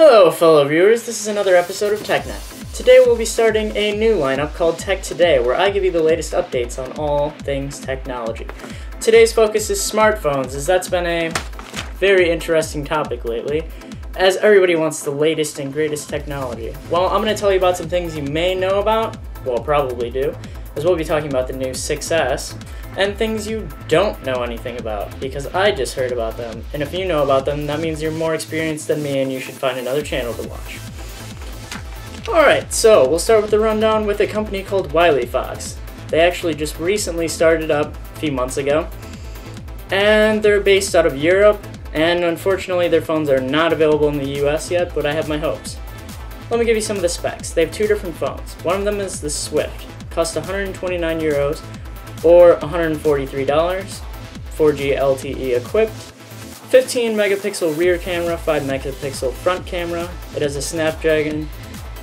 Hello fellow viewers, this is another episode of TechNet. Today we'll be starting a new lineup called Tech Today, where I give you the latest updates on all things technology. Today's focus is smartphones, as that's been a very interesting topic lately, as everybody wants the latest and greatest technology. Well, I'm going to tell you about some things you may know about, well probably do, as we'll be talking about the new 6S, and things you don't know anything about, because I just heard about them. And if you know about them, that means you're more experienced than me and you should find another channel to watch. Alright, so we'll start with the rundown with a company called Wiley Fox. They actually just recently started up a few months ago, and they're based out of Europe, and unfortunately their phones are not available in the US yet, but I have my hopes. Let me give you some of the specs. They have two different phones. One of them is the Swift. Costs 129 euros. Or $143, 4G LTE equipped, 15 megapixel rear camera, 5 megapixel front camera. It has a Snapdragon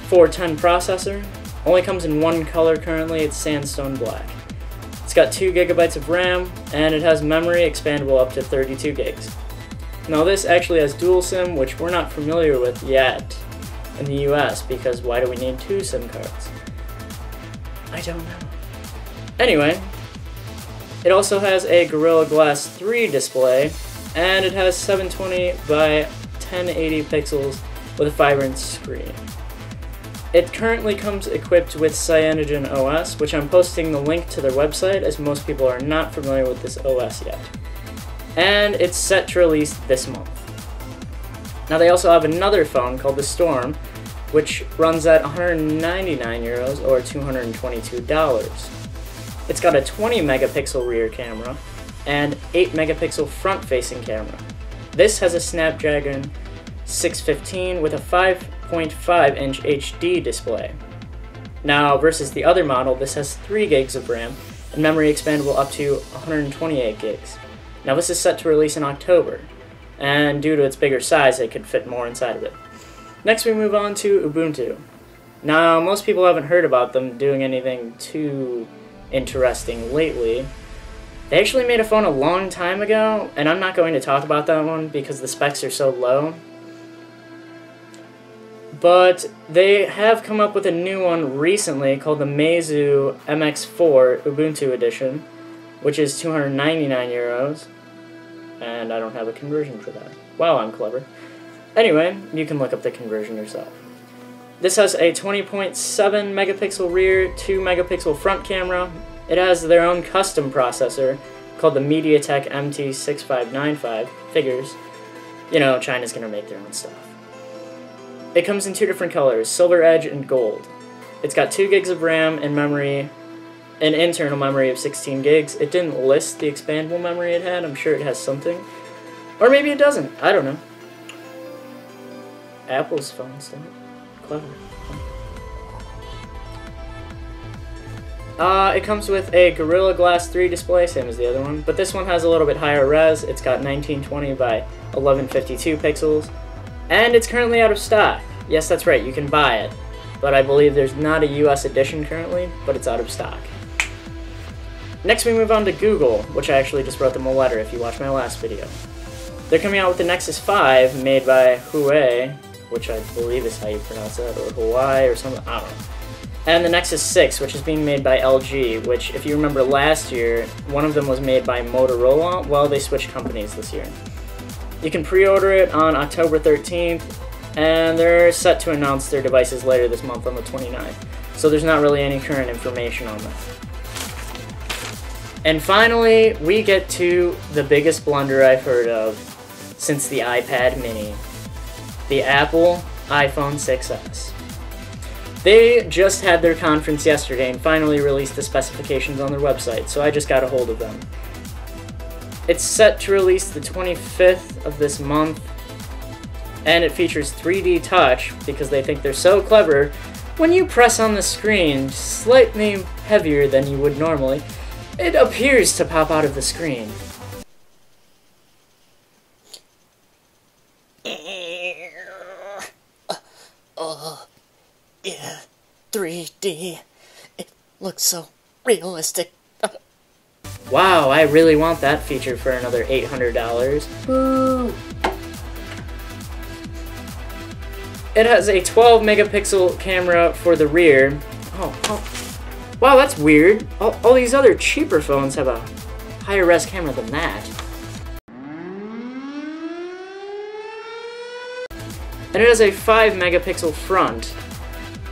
410 processor. Only comes in one color currently, it's sandstone black. It's got 2 gigabytes of RAM, and it has memory expandable up to 32 gigs. Now this actually has dual SIM, which we're not familiar with yet in the US, because why do we need 2 SIM cards? I don't know. Anyway, it also has a Gorilla Glass 3 display, and it has 720 by 1080 pixels with a 5-inch screen. It currently comes equipped with Cyanogen OS, which I'm posting the link to their website, as most people are not familiar with this OS yet. And it's set to release this month. Now they also have another phone called the Storm, which runs at 199 euros or $222. It's got a 20 megapixel rear camera and 8 megapixel front facing camera. This has a Snapdragon 615 with a 5.5 inch HD display. Now versus the other model, this has 3 gigs of RAM and memory expandable up to 128 gigs. Now this is set to release in October, and due to its bigger size it could fit more inside of it. Next we move on to Ubuntu. Now most people haven't heard about them doing anything too interesting lately. They actually made a phone a long time ago, and I'm not going to talk about that one because the specs are so low. But they have come up with a new one recently called the Meizu MX4 Ubuntu Edition, which is 299 euros, and I don't have a conversion for that. Wow, I'm clever. Anyway, you can look up the conversion yourself. This has a 20.7 megapixel rear, 2 megapixel front camera. It has their own custom processor called the MediaTek MT6595. Figures. You know, China's gonna make their own stuff. It comes in 2 different colors, Silver Edge and Gold. It's got 2 gigs of RAM and memory, an internal memory of 16 gigs. It didn't list the expandable memory it had. I'm sure it has something. Or maybe it doesn't. I don't know. Apple's phones don't. Clever. It comes with a Gorilla Glass 3 display, same as the other one, but this one has a little bit higher res. It's got 1920 by 1152 pixels, and it's currently out of stock. Yes, that's right, you can buy it, but I believe there's not a US edition currently, but it's out of stock. Next we move on to Google, which I actually just wrote them a letter if you watched my last video. They're coming out with the Nexus 5 made by Huawei, which I believe is how you pronounce it, or Hawaii or something, I don't know. And the Nexus 6, which is being made by LG, which, if you remember last year, one of them was made by Motorola. Well, they switched companies this year. You can pre-order it on October 13th, and they're set to announce their devices later this month on the 29th. So there's not really any current information on that. And finally, we get to the biggest blunder I've heard of since the iPad mini. The Apple iPhone 6S. They just had their conference yesterday and finally released the specifications on their website, so I just got a hold of them. It's set to release the 25th of this month, and it features 3D touch because they think they're so clever. When you press on the screen slightly heavier than you would normally, it appears to pop out of the screen. Yeah, 3D. It looks so realistic. Wow, I really want that feature for another $800. Woo! It has a 12 megapixel camera for the rear. Oh. Wow, that's weird. All these other cheaper phones have a higher res camera than that. And it has a 5 megapixel front.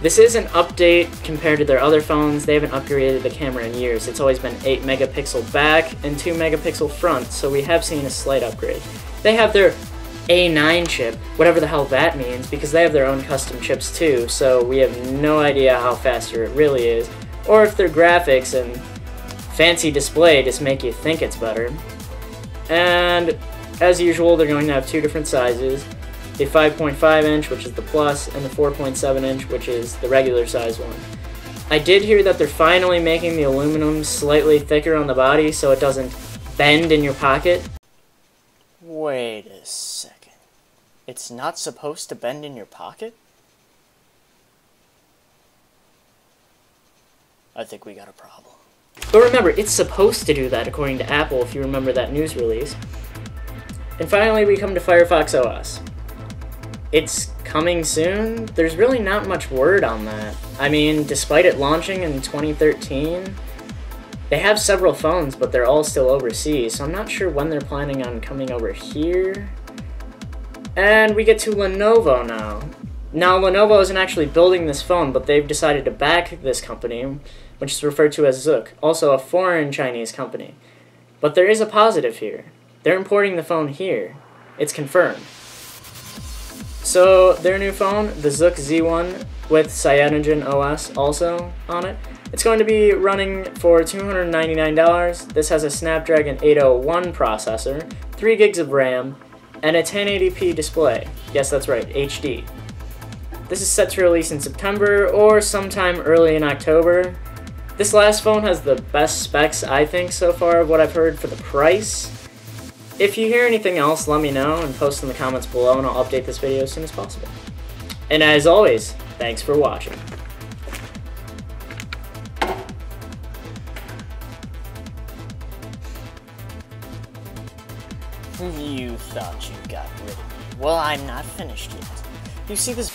This is an update compared to their other phones. They haven't upgraded the camera in years. It's always been 8 megapixel back and 2 megapixel front, so we have seen a slight upgrade. They have their A9 chip, whatever the hell that means, because they have their own custom chips too, so we have no idea how faster it really is, or if their graphics and fancy display just make you think it's better. And as usual, they're going to have two different sizes. The 5.5 inch, which is the Plus, and the 4.7 inch, which is the regular size one. I did hear that they're finally making the aluminum slightly thicker on the body so it doesn't bend in your pocket. Wait a second. It's not supposed to bend in your pocket? I think we got a problem. But remember, it's supposed to do that according to Apple, if you remember that news release. And finally, we come to Firefox OS. It's coming soon. There's really not much word on that. I mean, despite it launching in 2013, they have several phones, but they're all still overseas, so I'm not sure when they're planning on coming over here. And we get to Lenovo now. Now, Lenovo isn't actually building this phone, but they've decided to back this company, which is referred to as Zuk, also a foreign Chinese company. But there is a positive here. They're importing the phone here. It's confirmed. So, their new phone, the Zuk Z1 with CyanogenOS also on it, it's going to be running for $299. This has a Snapdragon 801 processor, 3 gigs of RAM, and a 1080p display. Yes, that's right, HD. This is set to release in September or sometime early in October. This last phone has the best specs, I think, so far of what I've heard for the price. If you hear anything else, let me know and post in the comments below, and I'll update this video as soon as possible. And as always, thanks for watching. You thought you got rid of me. Well, I'm not finished yet. You see this...